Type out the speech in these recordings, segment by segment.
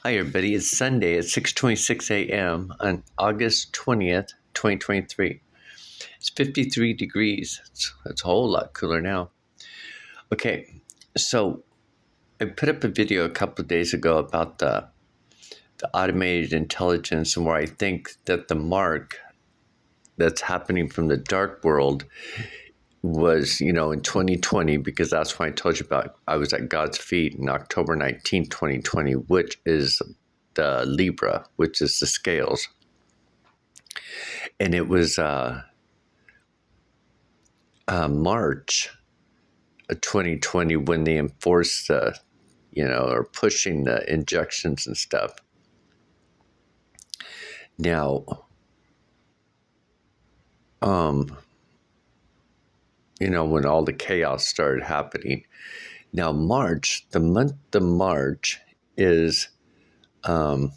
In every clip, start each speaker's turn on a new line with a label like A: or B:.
A: Hi, everybody. It's Sunday at 6:26 a.m. on August 20th, 2023. It's 53 degrees. It's a whole lot cooler now. Okay, so I put up a video a couple of days ago about the automated intelligence and where I think that the mark that's happening from the dark world was, in 2020, because that's when I told you about I was at God's feet in October 19th, 2020, which is the Libra, which is the scales. And it was March of 2020 when they enforced the, or pushing the injections and stuff. Now, when all the chaos started happening. Now, March, the month of March is, so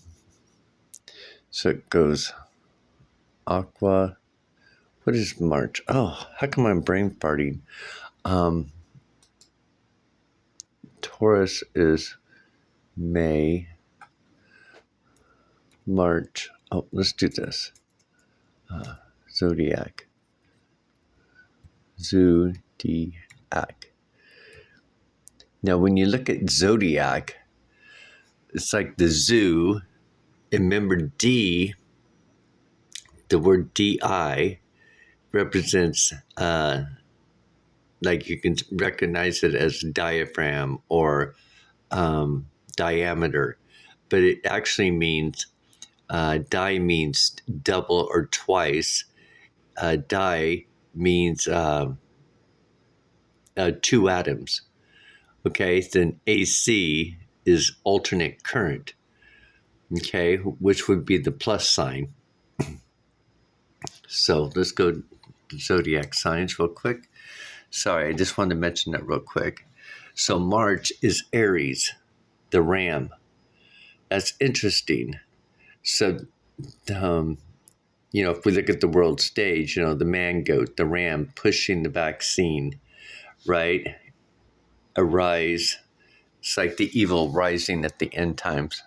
A: it goes Aqua. What is March? Oh, how come I'm brain farting? Taurus is May. March. Oh, let's do this. Zodiac. Now, when you look at Zodiac, it's like the zoo. And remember D, the word DI represents, like you can recognize it as diaphragm or diameter. But it actually means, di means double or twice. Di means two atoms. Okay, then AC is alternate current, okay, which would be the plus sign. So let's go to zodiac signs real quick. Sorry, I just wanted to mention that real quick. So March is Aries, the ram. That's interesting. So, if we look at the world stage, the man goat, the ram pushing the vaccine, right? Arise. It's like the evil rising at the end times.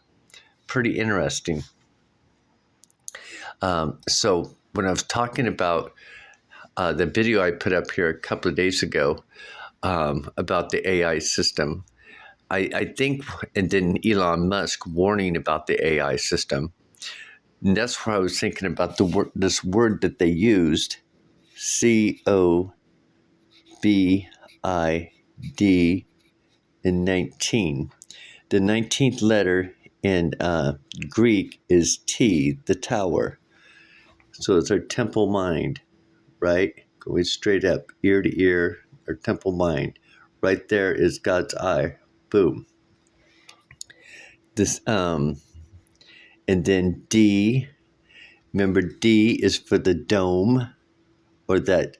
A: Pretty interesting. So when I was talking about the video I put up here a couple of days ago about the AI system, I think, and then Elon Musk warning about the AI system, and that's where I was thinking about this word that they used, COVID in 19. The 19th letter in Greek is T, the tower. So it's our temple mind, right? Going straight up, ear to ear, our temple mind. Right there is God's eye. Boom. This, and then D. Remember, D is for the dome, or that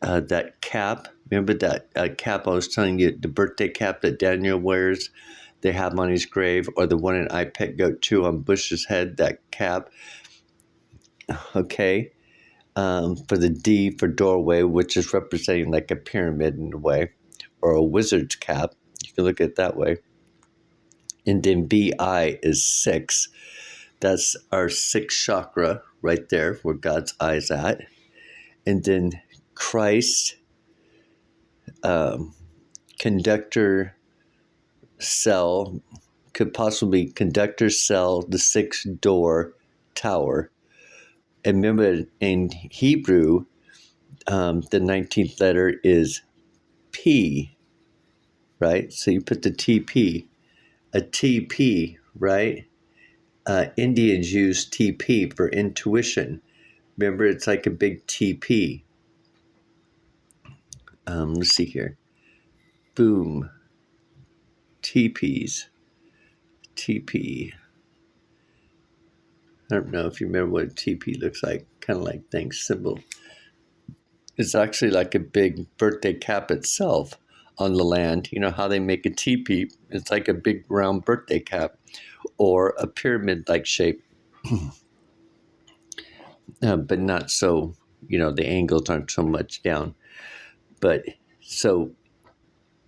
A: cap. Remember that cap I was telling you, the birthday cap that Daniel wears, they have on his grave, or the one in I Pet Goat 2 on Bush's head, that cap. Okay. For the D for doorway, which is representing like a pyramid in a way, or a wizard's cap. You can look at it that way. And then BI is 6. That's our sixth chakra right there where God's eye's at. And then Christ, conductor cell, could possibly conductor cell, the sixth door, tower. And remember, in Hebrew, the 19th letter is P, right? So you put the TP, a TP, right? Indians use TP for intuition. Remember, it's like a big TP. Let's see here. Boom. TPs. TP. I don't know if you remember what a TP looks like. Kind of like thanks symbol. It's actually like a big birthday cap itself on the land. You know how they make a teepee? It's like a big round birthday cap or a pyramid-like shape. But not so, the angles aren't so much down. But so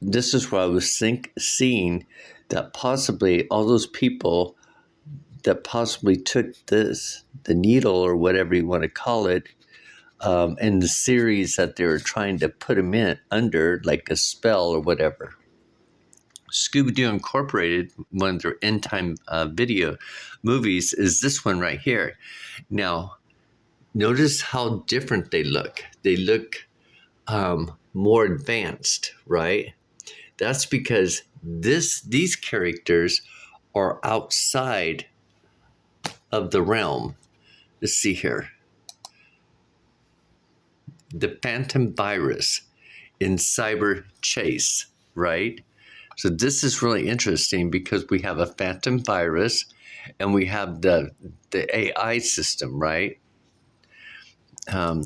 A: this is where I was seeing that possibly all those people that possibly took the needle or whatever you want to call it, and the series that they were trying to put him in under, like a spell or whatever. Scooby-Doo Incorporated, one of their end time video movies, is this one right here. Now, notice how different they look. They look more advanced, right? That's because these characters are outside of the realm. Let's see here. The Phantom Virus in Cyber Chase, right? So this is really interesting because we have a Phantom Virus and we have the AI system, right?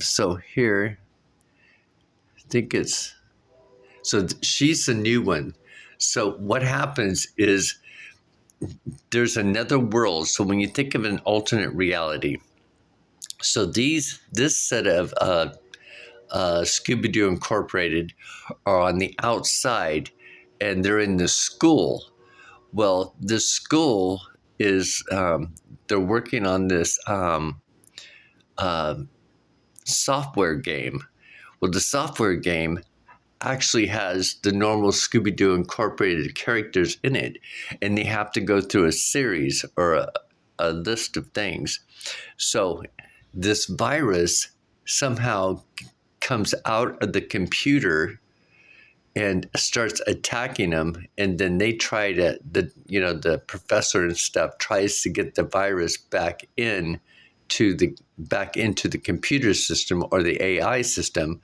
A: So here, I think it's, so she's the new one. So what happens is there's another world. So when you think of an alternate reality, so this set of Scooby-Doo Incorporated are on the outside, and they're in the school. Well, this school is they're working on this software game. Well, the software game actually has the normal Scooby-Doo Incorporated characters in it, and they have to go through a series or a list of things. So this virus somehow comes out of the computer and starts attacking them, and then they try to, the professor and stuff tries to get the virus back into the computer system or the AI system,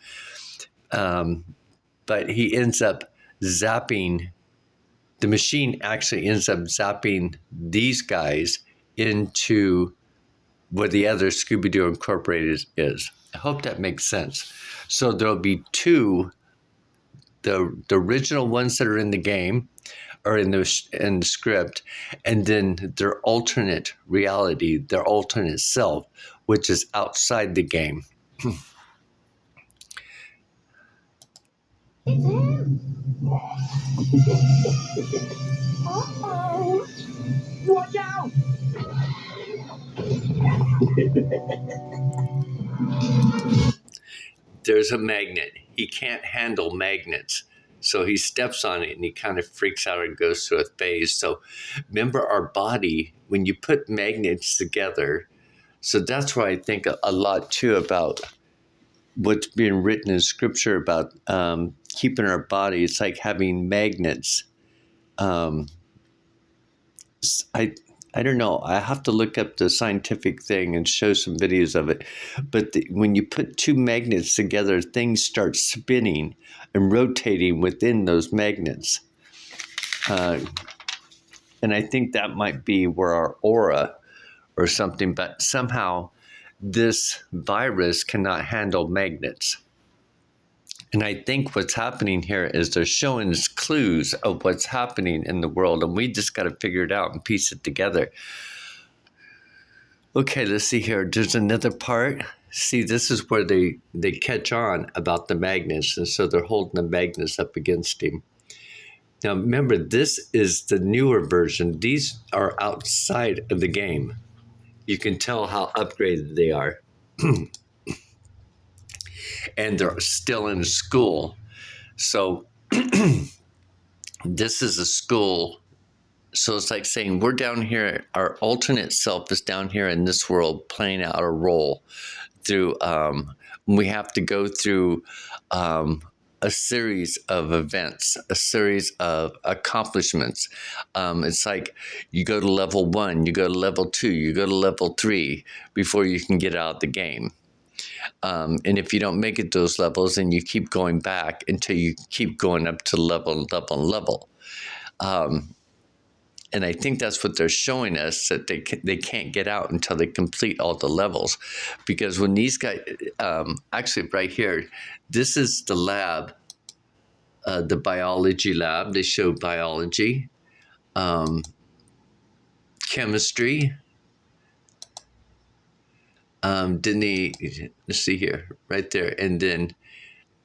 A: but he ends up zapping. The machine actually ends up zapping these guys into where the other Scooby-Doo Incorporated is. I hope that makes sense. So there'll be two. The original ones that are in the game are in the script, and then their alternate reality, their alternate self, which is outside the game.
B: It's him. Uh-oh. Watch out.
A: There's a magnet. He can't handle magnets. So he steps on it and he kind of freaks out and goes through a phase. So remember our body, when you put magnets together, so that's why I think a lot too about what's being written in scripture about keeping our body. It's like having magnets. I don't know. I have to look up the scientific thing and show some videos of it. But when you put two magnets together, things start spinning and rotating within those magnets. And I think that might be where our aura or something, but somehow this virus cannot handle magnets. And I think what's happening here is they're showing us clues of what's happening in the world, and we just got to figure it out and piece it together. Okay, let's see here. There's another part. See, this is where they catch on about the magnets, and so they're holding the magnets up against him. Now, remember, this is the newer version. These are outside of the game. You can tell how upgraded they are. And they're still in school. So this is a school. So it's like saying we're down here, our alternate self is down here in this world playing out a role through, we have to go through a series of events, a series of accomplishments. It's like you go to level 1, you go to level 2, you go to level 3 before you can get out of the game. And if you don't make it those levels, then you keep going back until you keep going up to level. And I think that's what they're showing us, that they can't get out until they complete all the levels. Because when these guys, actually right here, this is the lab, the biology lab. They show biology, chemistry. Didn't they, let's see here, right there. And then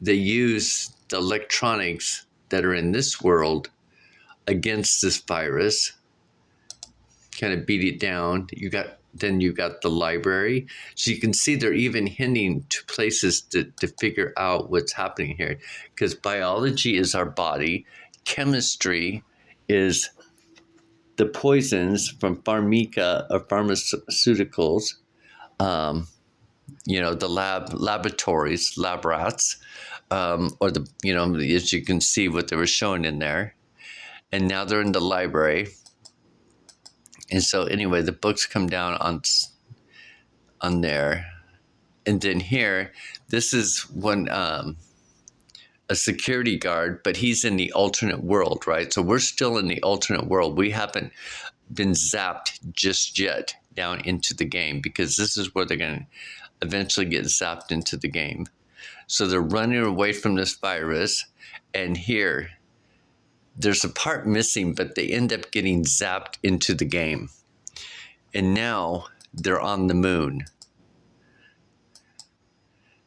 A: they use the electronics that are in this world against this virus. kind of beat it down. Then you got the library. So you can see they're even hinting to places to figure out what's happening here. Because biology is our body. Chemistry is the poisons from pharmaca or pharmaceuticals. The laboratories, lab rats, or as you can see what they were showing in there. And now they're in the library. And so anyway, the books come down on there. And then here, this is one a security guard, but he's in the alternate world, right? So we're still in the alternate world. We haven't been zapped just yet down into the game, because this is where they're going to eventually get zapped into the game. So they're running away from this virus, and here there's a part missing, but they end up getting zapped into the game. And now they're on the moon.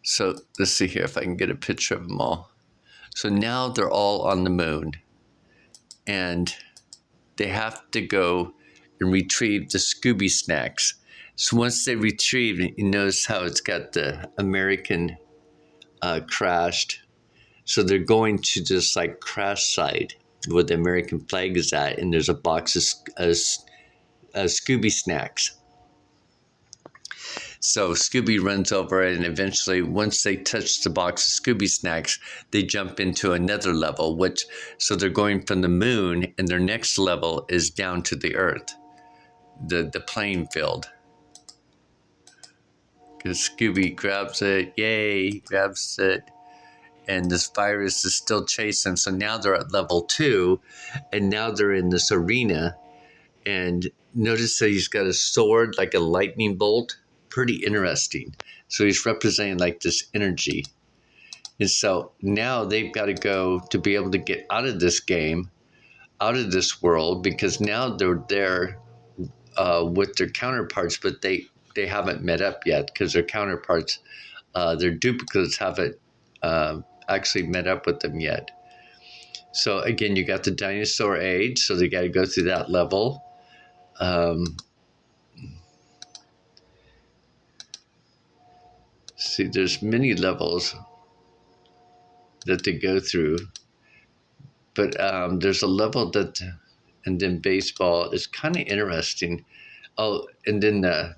A: So let's see here if I can get a picture of them all. So now they're all on the moon, and they have to go and retrieve the Scooby snacks. So once they retrieve it, you notice how it's got the American crashed. So they're going to this like crash site where the American flag is at, and there's a box of Scooby snacks. So Scooby runs over it, and eventually, once they touch the box of Scooby snacks, they jump into another level, so they're going from the moon, and their next level is down to the earth, the playing field. Because Scooby grabs it, yay, grabs it, and this virus is still chasing. So now they're at level 2, and now they're in this arena. And notice that he's got a sword, like a lightning bolt. Pretty interesting. So he's representing like this energy. And so now they've got to go to be able to get out of this game, out of this world, because now they're there with their counterparts, but they haven't met up yet, because their counterparts, their duplicates haven't actually met up with them yet. So again, you got the dinosaur age, so they got to go through that level. See, there's many levels that they go through, but there's a level and then baseball is kind of interesting. Oh, and then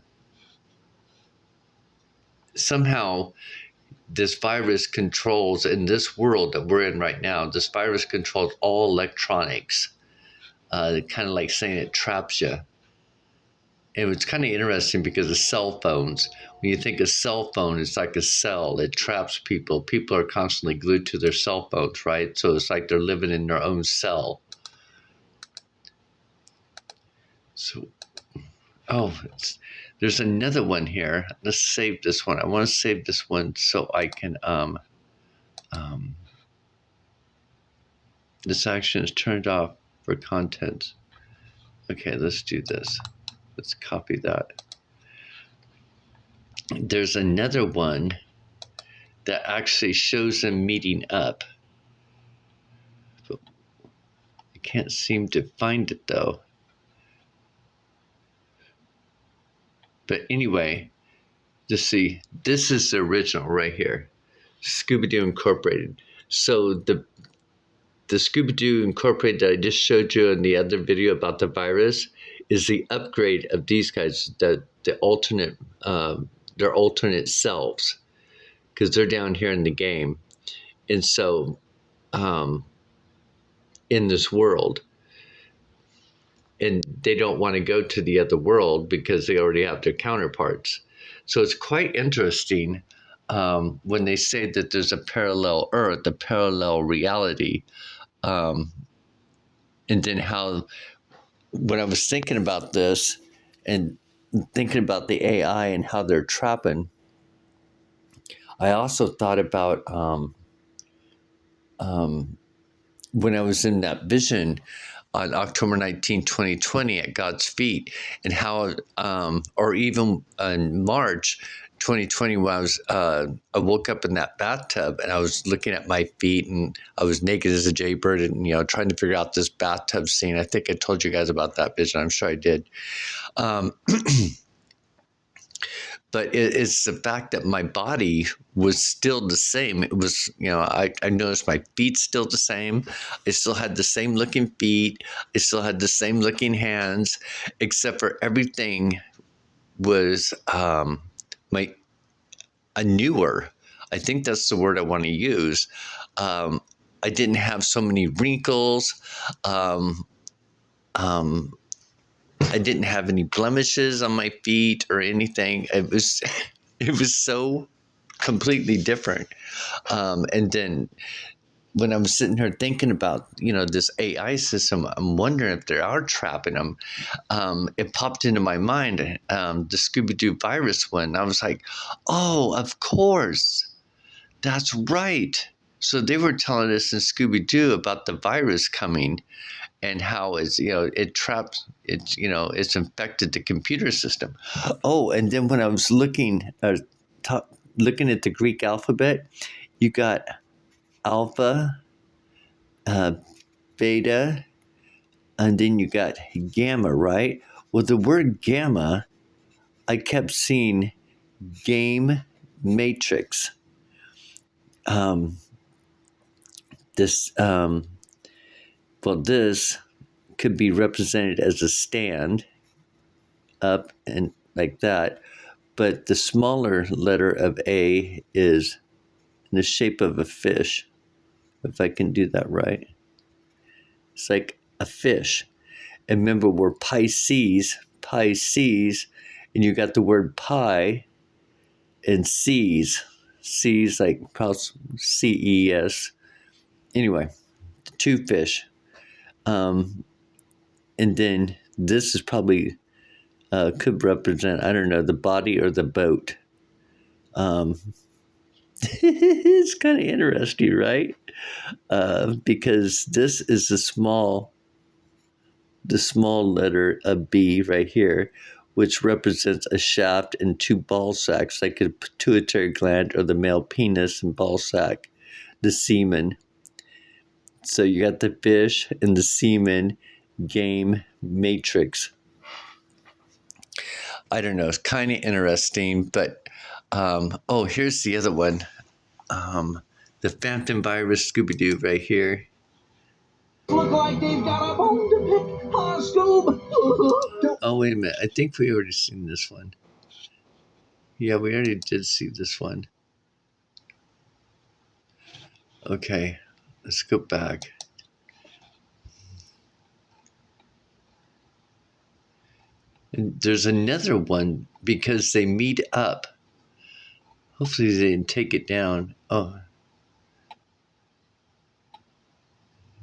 A: somehow this virus controls, in this world that we're in right now, this virus controls all electronics, kind of like saying it traps you. And it's kind of interesting because of cell phones. When you think a cell phone, it's like a cell. It traps people. People are constantly glued to their cell phones, right? So it's like they're living in their own cell. So, there's another one here. Let's save this one. I want to save this one so I can, this action is turned off for content. Okay, let's do this. Let's copy that. There's another one that actually shows them meeting up. But I can't seem to find it though. But anyway, just see, this is the original right here. Scooby-Doo Incorporated. So the Scooby-Doo Incorporated that I just showed you in the other video about the virus is the upgrade of these guys, the alternate, their alternate selves, because they're down here in the game. And so in this world, and they don't want to go to the other world because they already have their counterparts. So it's quite interesting when they say that there's a parallel Earth, a parallel reality. And then how, when I was thinking about this and thinking about the AI and how they're trapping, I also thought about when I was in that vision on October 19, 2020 at God's feet, and how, or even in March, 2020 when I woke up in that bathtub and I was looking at my feet and I was naked as a jaybird and trying to figure out this bathtub scene. I think I told you guys about that vision. I'm sure I did. Um, but it's the fact that my body was still the same. It was, I noticed my feet still the same. I still had the same looking feet. I still had the same looking hands, except for everything was my a newer. I think that's the word I want to use. Um, I didn't have so many wrinkles. Um, um, I didn't have any blemishes on my feet or anything. It was, it was so completely different. And then when I'm sitting here thinking about, this AI system, I'm wondering if they are trapping them. It popped into my mind, the Scooby Doo virus one. I was like, oh, of course. That's right. So they were telling us in Scooby Doo about the virus coming and how it traps it's infected the computer system. Oh, and then when I was looking at the Greek alphabet, you got alpha, uh, beta, and then you got gamma, right? Well, the word gamma, I kept seeing game matrix. Um, this this could be represented as a stand up and like that, but the smaller letter of A is in the shape of a fish, if I can do that right. It's like a fish. And remember, we're Pisces, and you got the word pi and C's like CES. Anyway, two fish. And then this is probably could represent, I don't know, the body or the boat. It's kind of interesting, right? Because this is the small letter of B right here, which represents a shaft and two ball sacks, like a pituitary gland or the male penis and ball sack, the semen. So you got the fish and the semen game matrix. I don't know. It's kind of interesting, but here's the other one. The Phantom Virus Scooby Doo right here.
B: Look like they've got a bone to pick, huh, Scoob?
A: Oh, wait a minute. I think we already seen this one. Yeah, we already did see this one. Okay, let's go back. And there's another one because they meet up. Hopefully they didn't take it down. Oh.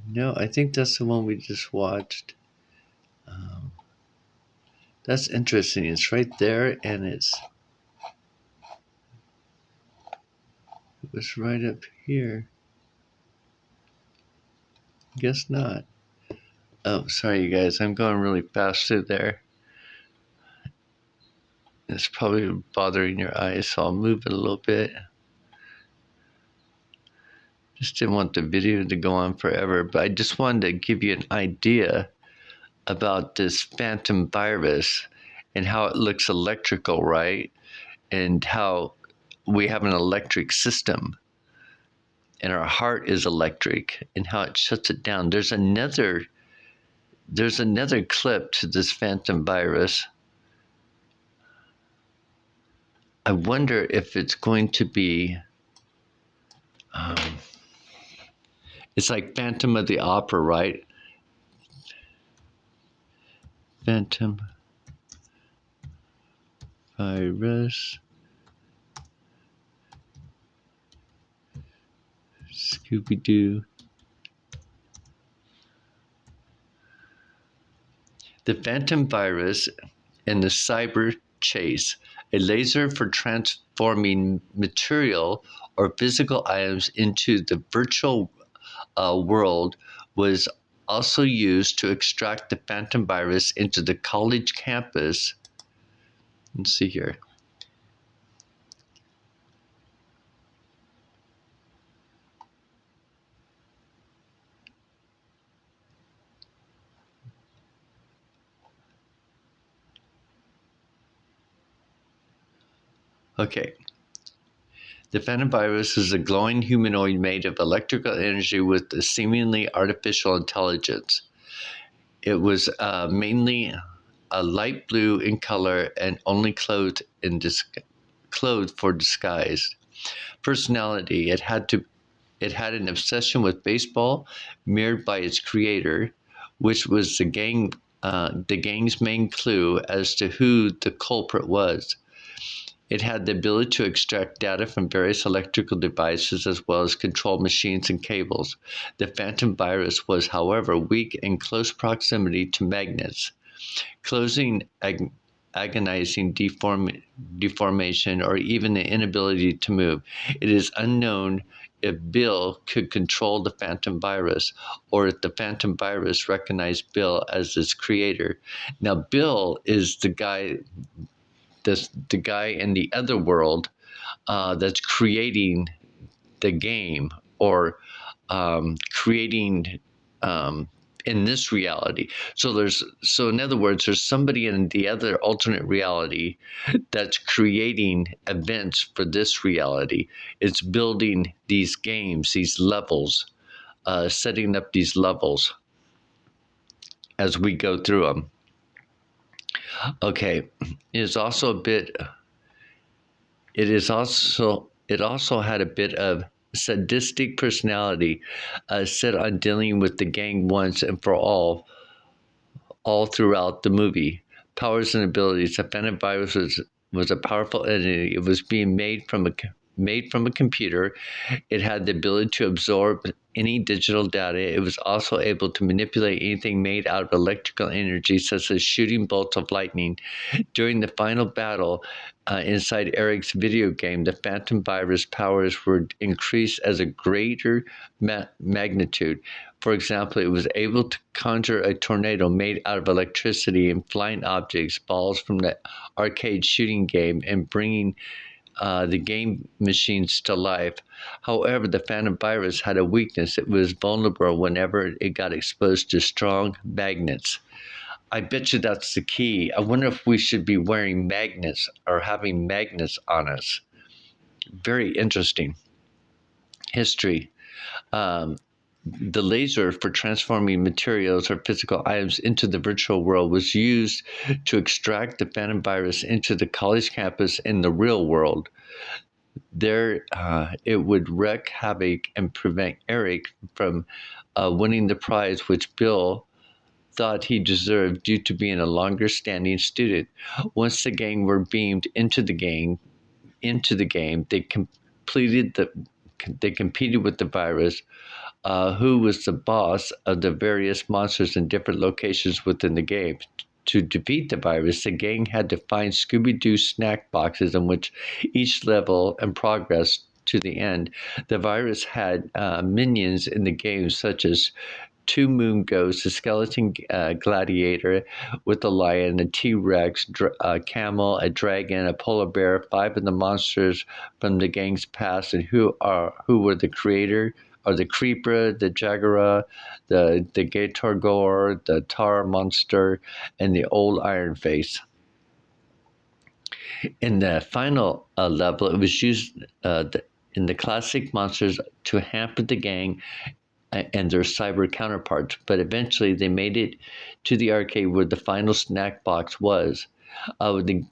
A: No, I think that's the one we just watched. That's interesting. It's right there and it was right up here. Guess not. Oh, sorry, you guys. I'm going really fast through there. It's probably bothering your eyes, so I'll move it a little bit. Just didn't want the video to go on forever, but I just wanted to give you an idea about this phantom virus and how it looks electrical, right? And how we have an electric system and our heart is electric and how it shuts it down. There's another clip to this phantom virus. I wonder if it's going to be it's like Phantom of the Opera, right? Phantom virus Scooby Doo. The Phantom virus and the cyber chase, a laser for transforming material or physical items into the virtual world, was also used to extract the phantom virus into the college campus. Let's see here. Okay. The phantom virus is a glowing humanoid made of electrical energy with a seemingly artificial intelligence. It was mainly a light blue in color and only clothed for disguise. Personality: it had an obsession with baseball, mirrored by its creator, which was the gang's main clue as to who the culprit was. It had the ability to extract data from various electrical devices as well as control machines and cables. The phantom virus was, however, weak in close proximity to magnets, causing agonizing deformation or even the inability to move. It is unknown if Bill could control the phantom virus or if the phantom virus recognized Bill as its creator. Now, Bill is the guy in the other world that's creating the game or creating in this reality. So in other words, there's somebody in the other alternate reality that's creating events for this reality. It's building these games, these levels, setting up these levels as we go through them. Okay, it's also a bit. It also had a bit of sadistic personality, set on dealing with the gang once and for all throughout the movie. Powers and abilities. The Phantom Virus was a powerful entity. It was being made from a computer. It had the ability to absorb any digital data. It was also able to manipulate anything made out of electrical energy, such as shooting bolts of lightning. During the final battle inside Eric's video game, the Phantom Virus powers were increased as a greater magnitude. For example, it was able to conjure a tornado made out of electricity and flying objects, balls from the arcade shooting game, and bringing the game machines to life. However, the Phantom Virus had a weakness. It was vulnerable whenever it got exposed to strong magnets. I bet you that's the key. I wonder if we should be wearing magnets or having magnets on us. Very interesting. History. Um, the laser for transforming materials or physical items into the virtual world was used to extract the phantom virus into the college campus in the real world. There, it would wreak havoc and prevent Eric from winning the prize, which Bill thought he deserved due to being a longer standing student. Once the gang were beamed into the game, they competed with the virus, who was the boss of the various monsters in different locations within the game. To defeat the virus, the gang had to find Scooby-Doo snack boxes in which each level and progress to the end. The virus had minions in the game, such as two moon ghosts, a skeleton gladiator with a lion, a T-Rex, a camel, a dragon, a polar bear, five of the monsters from the gang's past, and who were the creator are the Creeper, the Jagera, the Gator Gore, the Tar Monster, and the Old Iron Face. In the final level, it was used in the classic monsters to hamper the gang and their cyber counterparts, but eventually they made it to the arcade where the final snack box was. When the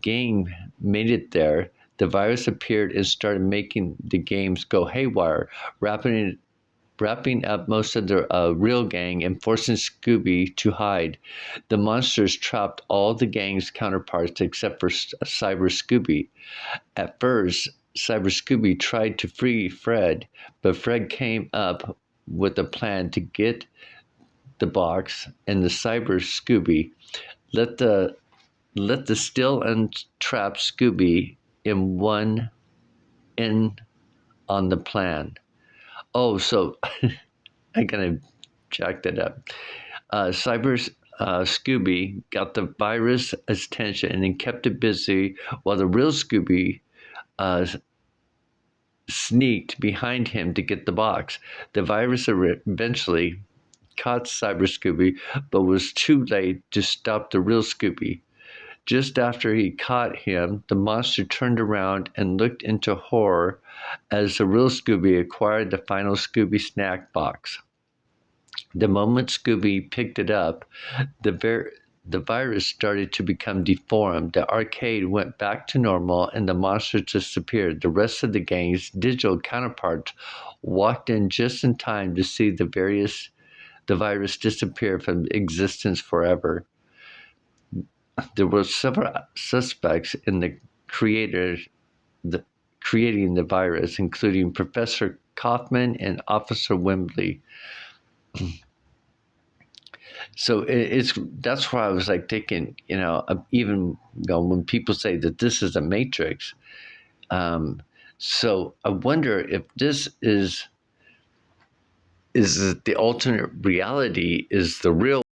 A: gang made it there, the virus appeared and started making the games go haywire, wrapping up most of the real gang and forcing Scooby to hide. The monsters trapped all the gang's counterparts except for Cyber Scooby. At first, Cyber Scooby tried to free Fred, but Fred came up with a plan to get the box, and the Cyber Scooby let the still untrapped Scooby in on the plan. Oh, so I gotta jack that up. Cyber Scooby got the virus attention and kept it busy while the real Scooby uh, sneaked behind him to get the box. The virus eventually caught Cyber Scooby, but was too late to stop the real Scooby. Just after he caught him, the monster turned around and looked into horror as the real Scooby acquired the final Scooby snack box. The moment Scooby picked it up, the virus started to become deformed. The arcade went back to normal and the monster disappeared. The rest of the gang's digital counterparts walked in just in time to see the virus disappear from existence forever. There were several suspects in creating the virus, including Professor Kaufman and Officer Wembley. So that's why I was like thinking, even when people say that this is a matrix. So I wonder if this is the alternate reality is the real